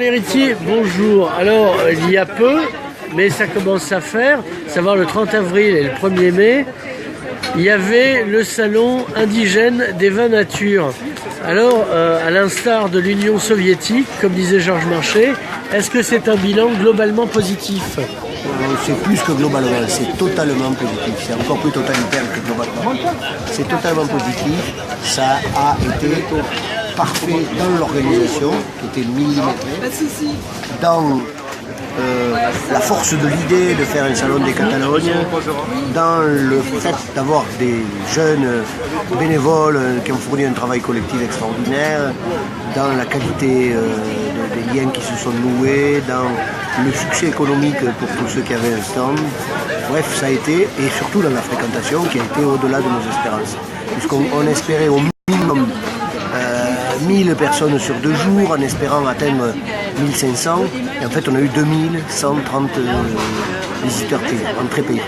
L'héritier, bonjour. Alors, il y a peu, mais ça commence à faire, savoir le 30 avril et le 1er mai, il y avait le salon indigène des vins nature. Alors, à l'instar de l'Union soviétique, comme disait Georges Marchais, est-ce que c'est un bilan globalement positif ? C'est plus que globalement, c'est totalement positif. C'est encore plus totalitaire que globalement. C'est totalement positif. Ça a été parfait dans l'organisation, qui était millimétrée, dans la force de l'idée de faire un salon des Catalognes, dans le fait d'avoir des jeunes bénévoles qui ont fourni un travail collectif extraordinaire, dans la qualité des liens qui se sont noués, dans le succès économique pour tous ceux qui avaient un stand. Bref, ça a été, et surtout dans la fréquentation qui a été au-delà de nos espérances. Puisqu'on espérait au minimum 1000 personnes sur 2 jours, en espérant atteindre 1500, et en fait on a eu 2130 visiteurs entrées payées.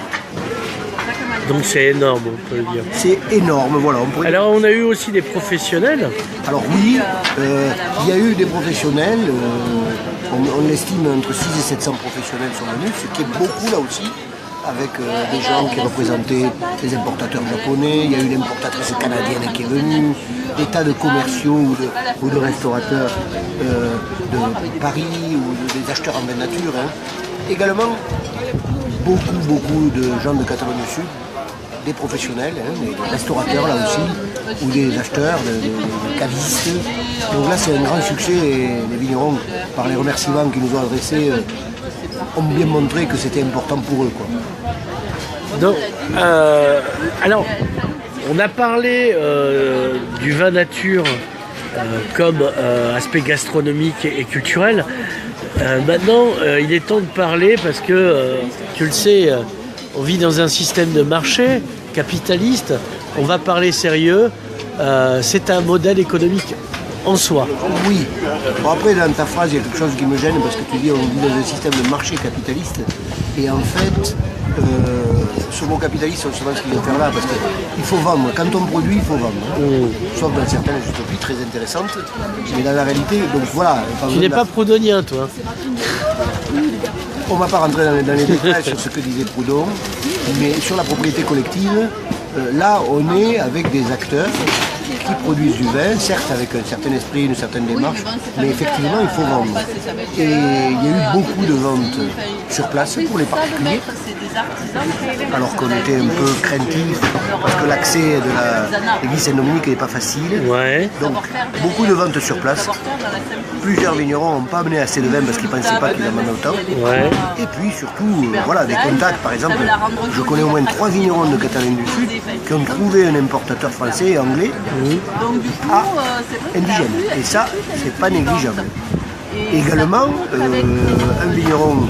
Donc c'est énorme, on peut le dire. C'est énorme, voilà. Alors on a eu aussi des professionnels. Alors oui, il y a eu des professionnels, on estime entre 6 et 700 professionnels sont venus, ce qui est beaucoup là aussi, avec des gens qui représentaient les importateurs japonais, il y a eu l'importatrice canadienne qui est venue, des tas de commerciaux ou de restaurateurs de Paris ou des acheteurs en vin nature. Également, beaucoup de gens de Catalogne Sud, des professionnels, des restaurateurs là aussi, ou des acheteurs, des cavistes. Donc là c'est un grand succès et les vignerons, par les remerciements qu'ils nous ont adressés, ont bien montré que c'était important pour eux, quoi. Donc, alors, on a parlé du vin nature comme aspect gastronomique et culturel. Maintenant, il est temps de parler parce que, tu le sais, on vit dans un système de marché capitaliste. On va parler sérieux. C'est un modèle économique en soi. Oui. Bon, après, dans ta phrase, il y a quelque chose qui me gêne parce que tu dis on vit dans un système de marché capitaliste. Et en fait, ce mot capitaliste, on se demande ce qu'il vient faire là, parce qu'il faut vendre. Quand on produit, il faut vendre. Sauf dans certaines utopies très intéressantes. Mais dans la réalité, donc voilà. Tu n'es pas proudhonien, toi. On ne va pas rentrer dans les détails sur ce que disait Proudhon, mais sur la propriété collective, là, on est avec des acteurs qui produisent du vin, certes avec un certain esprit, une certaine démarche, mais effectivement, il faut vendre. Et il y a eu beaucoup de ventes sur place pour les particuliers, alors qu'on était un peu craintif, parce que l'accès de l'église Saint-Dominique n'est pas facile. Ouais. Donc, beaucoup de ventes sur place. Plusieurs vignerons n'ont pas amené assez de vin parce qu'ils ne pensaient pas qu'ils en amenaient autant. Ouais. Et puis surtout, voilà, des contacts. Par exemple, je connais au moins 3 vignerons de Catalogne du Sud qui ont trouvé un importateur français et anglais indigène. Et ça, c'est pas négligeable. Également, un vigneron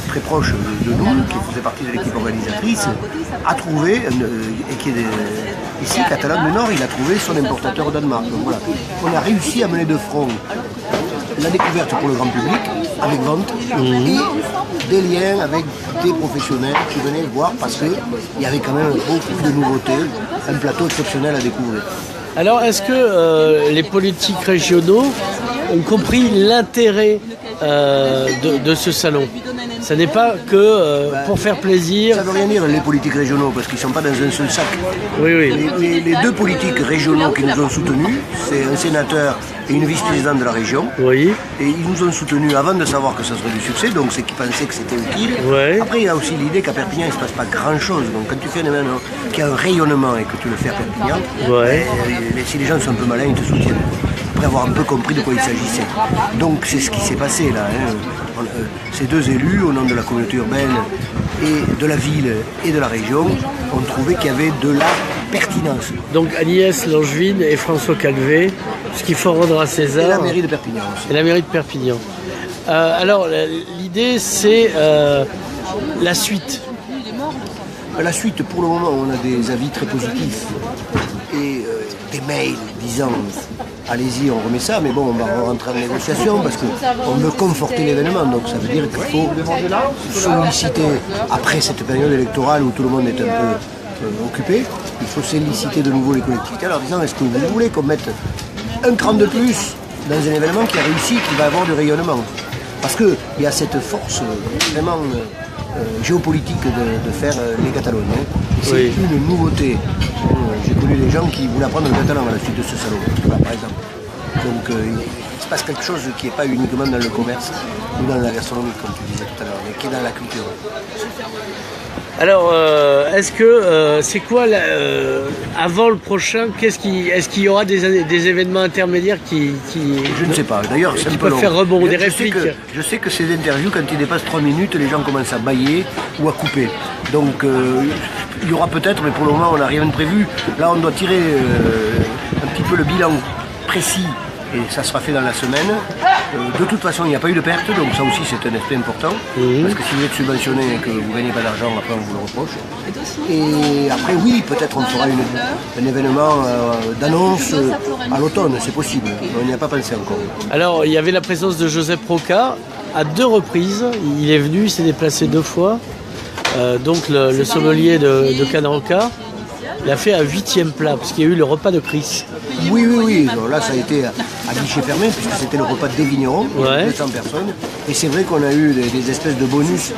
très proche de nous, qui faisait partie de l'équipe organisatrice, a trouvé, et qui est ici, Catalogne du Nord, il a trouvé son importateur au Danemark. Donc voilà, on a réussi à mener de front la découverte pour le grand public, avec vente, et des liens avec des professionnels qui venaient voir parce qu'il y avait quand même beaucoup de nouveautés, un plateau exceptionnel à découvrir. Alors, est-ce que les politiques régionaux ont compris l'intérêt de ce salon ? Ça n'est pas que pour faire plaisir. Ça ne veut rien dire les politiques régionaux parce qu'ils ne sont pas dans un seul sac. Oui. Les 2 politiques régionaux qui nous ont soutenus, c'est un sénateur et une vice-présidente de la région. Oui. Et ils nous ont soutenus avant de savoir que ça serait du succès, donc c'est qu'ils pensaient que c'était utile. Ouais. Après, il y a aussi l'idée qu'à Perpignan, il ne se passe pas grand-chose. Donc quand tu fais un événement qui a un rayonnement et que tu le fais à Perpignan, si les gens sont un peu malins, ils te soutiennent. Après avoir un peu compris de quoi il s'agissait. Donc c'est ce qui s'est passé là. Ces 2 élus, au nom de la communauté urbaine et de la ville et de la région, ont trouvé qu'il y avait de la pertinence. Donc Agnès Langevin et François Calvet, ce qu'il faut rendre à César. Et la mairie de Perpignan aussi. Et la mairie de Perpignan. Alors l'idée c'est la suite. La suite, pour le moment, on a des avis très positifs et des mails disant allez-y, on remet ça, mais bon, on va rentrer en négociation parce qu'on veut conforter l'événement. Donc ça veut dire qu'il faut solliciter, après cette période électorale où tout le monde est un peu occupé, il faut solliciter de nouveau les collectivités en leur disant est-ce que vous voulez qu'on mette un cran de plus dans un événement qui a réussi, qui va avoir du rayonnement. Parce qu'il y a cette force vraiment géopolitique de faire les Catalognes. C'est une nouveauté. J'ai connu des gens qui voulaient apprendre le catalan à la suite de ce salon, par exemple. Donc il se passe quelque chose qui n'est pas uniquement dans le commerce ou dans la gastronomie, comme tu disais tout à l'heure, mais qui est dans la culture. Alors, est-ce que c'est quoi avant le prochain, est-ce qu'il y aura des événements intermédiaires qui je ne sais pas. D'ailleurs, c'est un peu peuvent long. faire rebondir des répliques. Je sais que ces interviews, quand ils dépassent 3 minutes, les gens commencent à bâiller ou à couper. Donc, il y aura peut-être, mais pour le moment, on n'a rien de prévu. Là, on doit tirer un petit peu le bilan précis. Et ça sera fait dans la semaine. De toute façon, il n'y a pas eu de perte, donc ça aussi c'est un aspect important. Parce que si vous êtes subventionné et que vous ne gagnez pas d'argent, après on vous le reproche. Et après, oui, peut-être on fera un événement d'annonce à l'automne, c'est possible. On n'y a pas pensé encore. Alors, il y avait la présence de Joseph Roca à 2 reprises. Il est venu, il s'est déplacé 2 fois. Donc le sommelier de Cannes-Roca. Il a fait un 8e plat, parce qu'il y a eu le repas de Chris. Oui. Alors là, ça a été à guichet fermé, puisque c'était le repas des vignerons, 200 personnes. Et c'est vrai qu'on a eu des espèces de bonus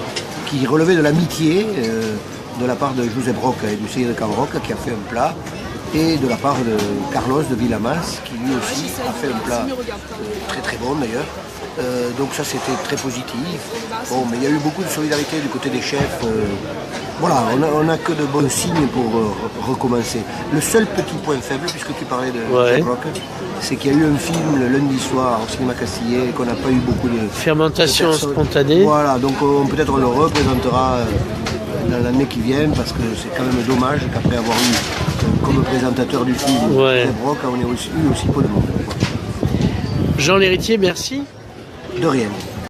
qui relevaient de l'amitié de la part de Josep Roca et du Seigneur de Can-Roca, qui a fait un plat, et de la part de Carlos de Villamas, qui lui aussi a fait un plat très très bon d'ailleurs. Donc ça c'était très positif. Bon, mais il y a eu beaucoup de solidarité du côté des chefs. Voilà, on n'a que de bons signes pour recommencer. Le seul petit point faible, puisque tu parlais de Rock, c'est qu'il y a eu un film le lundi soir au cinéma Castillet et qu'on n'a pas eu beaucoup de fermentation spontanée. Voilà, donc peut-être on le représentera dans l'année qui vient, parce que c'est quand même dommage qu'après avoir eu comme présentateur du film Rock, on ait eu aussi peu de monde. Jean L'Héritier, merci. De rien.